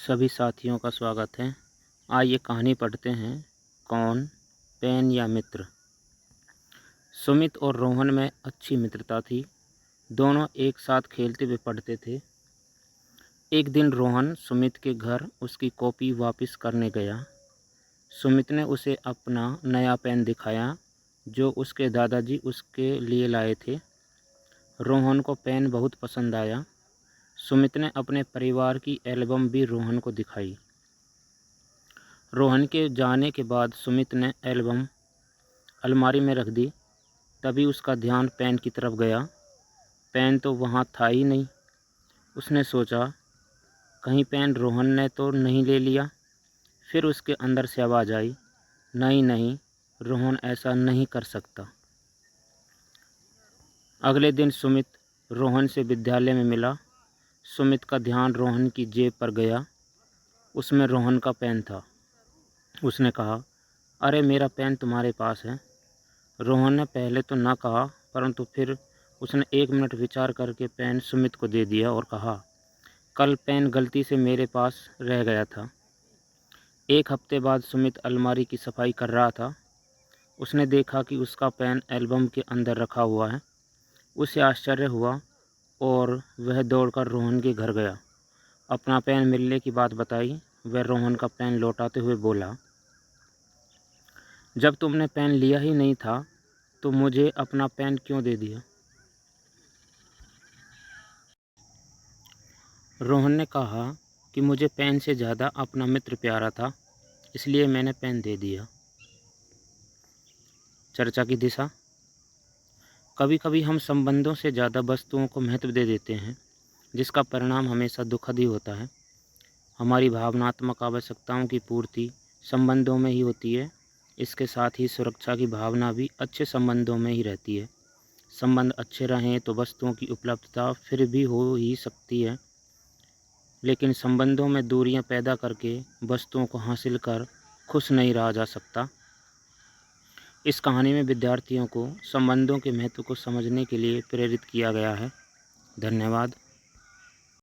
सभी साथियों का स्वागत है। आइए कहानी पढ़ते हैं। कौन, पेन या मित्र। सुमित और रोहन में अच्छी मित्रता थी। दोनों एक साथ खेलते हुए पढ़ते थे। एक दिन रोहन सुमित के घर उसकी कॉपी वापस करने गया। सुमित ने उसे अपना नया पेन दिखाया जो उसके दादाजी उसके लिए लाए थे। रोहन को पेन बहुत पसंद आया। सुमित ने अपने परिवार की एल्बम भी रोहन को दिखाई। रोहन के जाने के बाद सुमित ने एल्बम अलमारी में रख दी। तभी उसका ध्यान पेन की तरफ गया। पेन तो वहाँ था ही नहीं। उसने सोचा, कहीं पेन रोहन ने तो नहीं ले लिया। फिर उसके अंदर से आवाज़ आई, नहीं, रोहन ऐसा नहीं कर सकता। अगले दिन सुमित रोहन से विद्यालय में मिला। सुमित का ध्यान रोहन की जेब पर गया। उसमें रोहन का पेन था। उसने कहा, अरे मेरा पेन तुम्हारे पास है। रोहन ने पहले तो ना कहा, परंतु फिर उसने 1 मिनट विचार करके पेन सुमित को दे दिया और कहा, कल पेन गलती से मेरे पास रह गया था। 1 हफ्ते बाद सुमित अलमारी की सफाई कर रहा था। उसने देखा कि उसका पेन एल्बम के अंदर रखा हुआ है। उसे आश्चर्य हुआ और वह दौड़कर रोहन के घर गया। अपना पेन मिलने की बात बताई। वह रोहन का पेन लौटाते हुए बोला, जब तुमने पेन लिया ही नहीं था तो मुझे अपना पेन क्यों दे दिया? रोहन ने कहा कि मुझे पेन से ज़्यादा अपना मित्र प्यारा था, इसलिए मैंने पेन दे दिया। चर्चा की दिशा। कभी कभी हम संबंधों से ज़्यादा वस्तुओं को महत्व दे देते हैं, जिसका परिणाम हमेशा दुखद ही होता है। हमारी भावनात्मक आवश्यकताओं की पूर्ति संबंधों में ही होती है। इसके साथ ही सुरक्षा की भावना भी अच्छे संबंधों में ही रहती है। संबंध अच्छे रहें तो वस्तुओं की उपलब्धता फिर भी हो ही सकती है, लेकिन संबंधों में दूरियां पैदा करके वस्तुओं को हासिल कर खुश नहीं रहा जा सकता। इस कहानी में विद्यार्थियों को संबंधों के महत्व को समझने के लिए प्रेरित किया गया है। धन्यवाद।